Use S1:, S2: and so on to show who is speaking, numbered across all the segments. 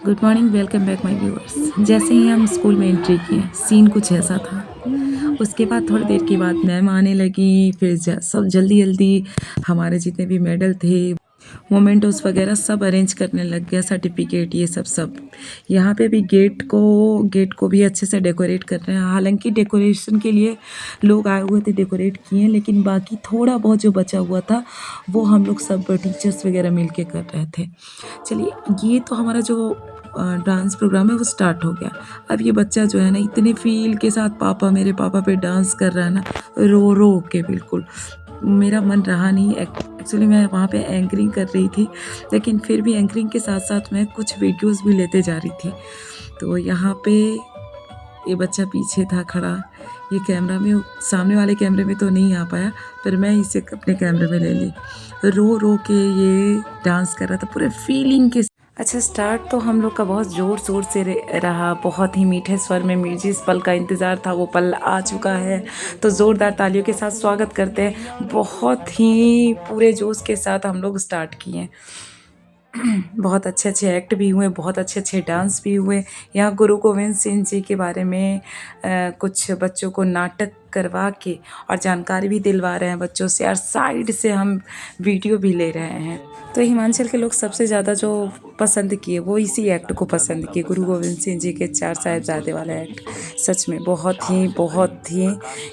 S1: Good morning, welcome back my viewers. जैसे ही हम school में एंट्री किए, सीन कुछ ऐसा था। उसके बाद थोड़ी देर के बाद मैम आने लगी, फिर सब जल्दी जल्दी हमारे जितने भी मेडल थे, मोमेंटोस वगैरह सब अरेंज करने लग गया, सर्टिफिकेट ये सब सब। यहाँ पे भी गेट को भी अच्छे से डेकोरेट कर रहे हैं। हालांकि डेकोरेशन के लिए लोग आए हुए थे, डेकोरेट किए, लेकिन बाकी थोड़ा बहुत जो बचा हुआ था वो हम लोग सब टीचर्स वगैरह मिल के कर रहे थे। चलिए, ये तो हमारा जो डांस प्रोग्राम है वो स्टार्ट हो गया। अब ये बच्चा जो है ना, इतने फील के साथ मेरे पापा पे डांस कर रहा है ना, रो रो के बिल्कुल। मेरा मन रहा नहीं। एक्चुअली मैं वहाँ पे एंकरिंग कर रही थी, लेकिन फिर भी एंकरिंग के साथ साथ मैं कुछ वीडियोस भी लेते जा रही थी। तो यहाँ पे ये बच्चा पीछे था खड़ा। ये कैमरा में, सामने वाले कैमरे में तो नहीं आ पाया, पर मैं इसे अपने कैमरे में ले ली। रो रो के ये डांस कर रहा था पूरे फीलिंग के। अच्छा, स्टार्ट तो हम लोग का बहुत ज़ोर शोर से रहा। बहुत ही मीठे स्वर में, जिस पल का इंतज़ार था वो पल आ चुका है। तो ज़ोरदार तालियों के साथ स्वागत करते हैं। बहुत ही पूरे जोश के साथ हम लोग स्टार्ट किए। बहुत अच्छे अच्छे एक्ट भी हुए, बहुत अच्छे अच्छे डांस भी हुए। यहाँ गुरु गोविंद सिंह जी के बारे में कुछ बच्चों को नाटक करवा के और जानकारी भी दिलवा रहे हैं बच्चों से, और साइड से हम वीडियो भी ले रहे हैं। तो हिमाचल के लोग सबसे ज़्यादा जो पसंद किए वो इसी एक्ट को पसंद किए, गुरु गोविंद सिंह जी के चार साहिबजादे वाला एक्ट। सच में बहुत ही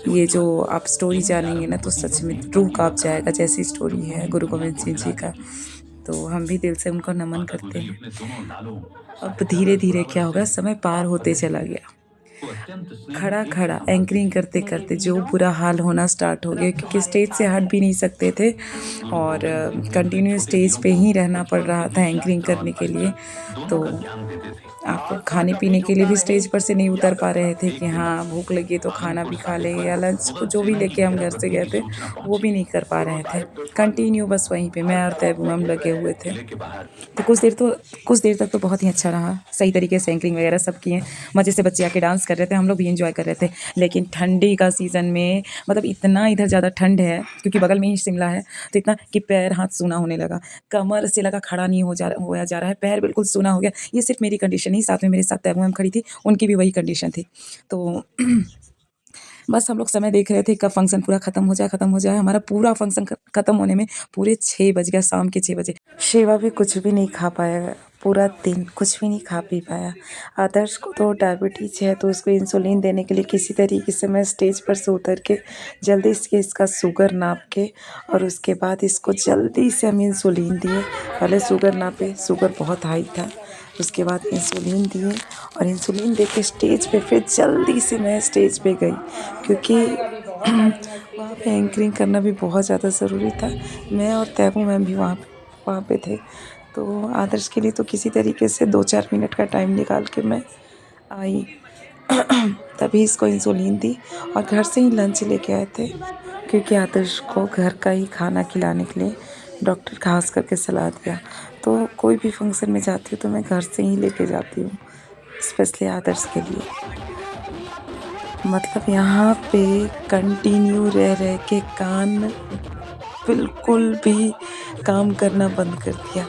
S1: ये जो आप स्टोरी जानेंगे ना, तो सच में रूह काँप जाएगा, जैसी स्टोरी है गुरु गोविंद सिंह जी का। तो हम भी दिल से उनको नमन करते हैं। अब धीरे धीरे क्या होगा, समय पार होते चला गया। खड़ा खड़ा एंकरिंग करते करते जो बुरा हाल होना स्टार्ट हो गया, क्योंकि स्टेज से हट भी नहीं सकते थे और कंटिन्यू स्टेज पे ही रहना पड़ रहा था एंकरिंग करने के लिए। तो आप खाने पीने के लिए भी स्टेज पर से नहीं उतर पा रहे थे कि हाँ भूख लगी है तो खाना भी खा ले, या लंच को जो भी लेके हम घर से गए थे वो भी नहीं कर पा रहे थे। कंटिन्यू बस वहीं पे मैं और तैबू हम लगे हुए थे। तो कुछ देर तक तो बहुत ही अच्छा रहा। सही तरीके से एंकरिंग वगैरह सब किए, मज़े से बच्चे आके डांस कर रहे थे, हम लोग भी एंजॉय कर रहे थे। लेकिन ठंडी का सीज़न में, मतलब इतना इधर ज़्यादा ठंड है क्योंकि बगल में ही शिमला है, तो इतना कि पैर हाथ सूना होने लगा। कमर से लगा खड़ा नहीं होया जा रहा है, पैर बिल्कुल सूना हो गया। ये सिर्फ मेरी कंडीशन नहीं, साथ में मेरे साथ तैबू मैम खड़ी थी, उनकी भी वही कंडीशन थी। तो बस हम लोग समय देख रहे थे कब फंक्शन पूरा ख़त्म हो जाए। हमारा पूरा फंक्शन ख़त्म होने में पूरे 6 बज गया, शाम के 6 बजे। शिवा भी कुछ भी नहीं खा पाया, पूरा दिन कुछ भी नहीं खा पी पाया। आदर्श को तो डायबिटीज़ है, तो उसको इंसुलिन देने के लिए किसी तरीके से मैं स्टेज पर से उतर के जल्दी से इसका शुगर नाप के, और उसके बाद इसको जल्दी से हम इंसुलिन दिए। पहले शुगर नापे, शुगर बहुत हाई था। उसके बाद इंसुलिन दिए, और इंसुलिन दे के स्टेज पे फिर जल्दी से मैं स्टेज पे गई, क्योंकि वहाँ पे एंकरिंग करना भी बहुत ज़्यादा ज़रूरी था। मैं और तैबू मैम भी वहाँ पे थे। तो आदर्श के लिए तो किसी तरीके से 2-4 मिनट का टाइम निकाल के मैं आई। तभी इसको इंसुलिन दी, और घर से ही लंच लेके आए थे, क्योंकि आदर्श को घर का ही खाना खिलाने के लिए डॉक्टर खास करके सलाह दिया। तो कोई भी फंक्शन में जाती हूँ तो मैं घर से ही लेके जाती हूँ, स्पेशली आदर्श के लिए। मतलब यहाँ पे कंटिन्यू रह रह के कान बिल्कुल भी काम करना बंद कर दिया।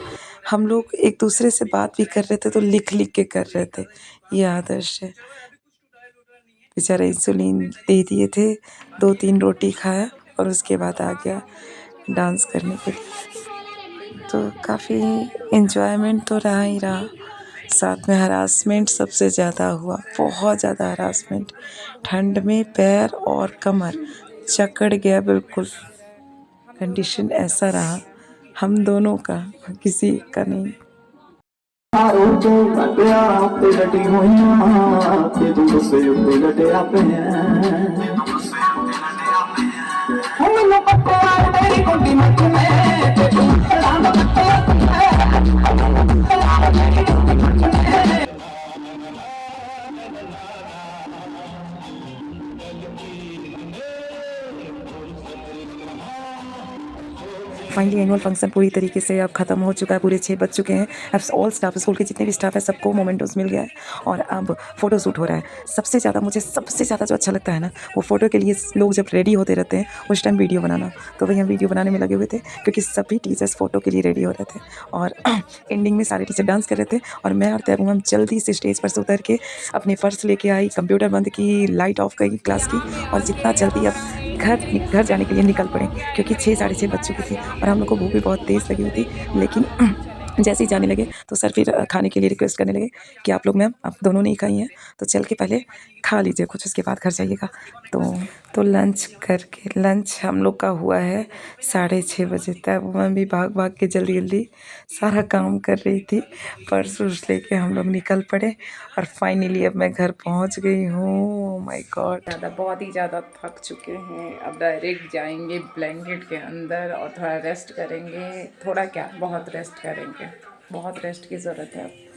S1: हम लोग एक दूसरे से बात भी कर रहे थे तो लिख लिख के कर रहे थे। ये आदर्श है, बेचारा इंसुलिन दे दिए थे, 2-3 रोटी खाया और उसके बाद आ गया डांस करने के लिए। तो काफ़ी एन्जॉयमेंट तो रहा ही रहा, साथ में हरासमेंट सबसे ज़्यादा हुआ, बहुत ज़्यादा हरासमेंट। ठंड में पैर और कमर जकड़ गया बिल्कुल। कंडीशन ऐसा रहा हम दोनों का, किसी का नहीं। फाइनली एनुअल फंक्शन पूरी तरीके से अब ख़त्म हो चुका है, पूरे 6 बज चुके हैं। अब ऑल स्टाफ, स्कूल के जितने भी स्टाफ है सबको मोमेंटोस मिल गया है और अब फ़ोटो शूट हो रहा है। सबसे ज़्यादा जो अच्छा लगता है ना, वो फ़ोटो के लिए लोग जब रेडी होते रहते हैं उस टाइम वीडियो बनाना। तो वही हम वीडियो बनाने में लगे हुए थे क्योंकि सभी टीचर्स फ़ोटो के लिए रेडी हो रहे थे और एंडिंग में सारे टीचर डांस कर रहे थे और मैं और तैबू मैम जल्दी से स्टेज पर से उतर के अपने पर्स लेके आई, कंप्यूटर बंद की, लाइट ऑफ करी क्लास की और जितना जल्दी अब घर जाने के लिए निकल पड़े क्योंकि 6 साढ़े 6 बज चुकी थी और हम लोग को भूख भी बहुत तेज़ लगी हुई थी। लेकिन जैसे ही जाने लगे तो सर फिर खाने के लिए रिक्वेस्ट करने लगे कि आप लोग मैम आप दोनों नहीं खाई हैं तो चल के पहले खा लीजिए कुछ, उसके बाद घर जाइएगा। तो लंच हम लोग का हुआ है 6:30 बजे तक। मैं भी भाग भाग के जल्दी जल्दी सारा काम कर रही थी, पर्स वर्स लेके हम लोग निकल पड़े और फाइनली अब मैं घर पहुंच गई हूँ। माय गॉड, बहुत ही ज़्यादा थक चुके हैं। अब डायरेक्ट जाएंगे ब्लैंकेट के अंदर और थोड़ा रेस्ट करेंगे। थोड़ा क्या, बहुत रेस्ट करेंगे, बहुत रेस्ट की ज़रूरत है अब।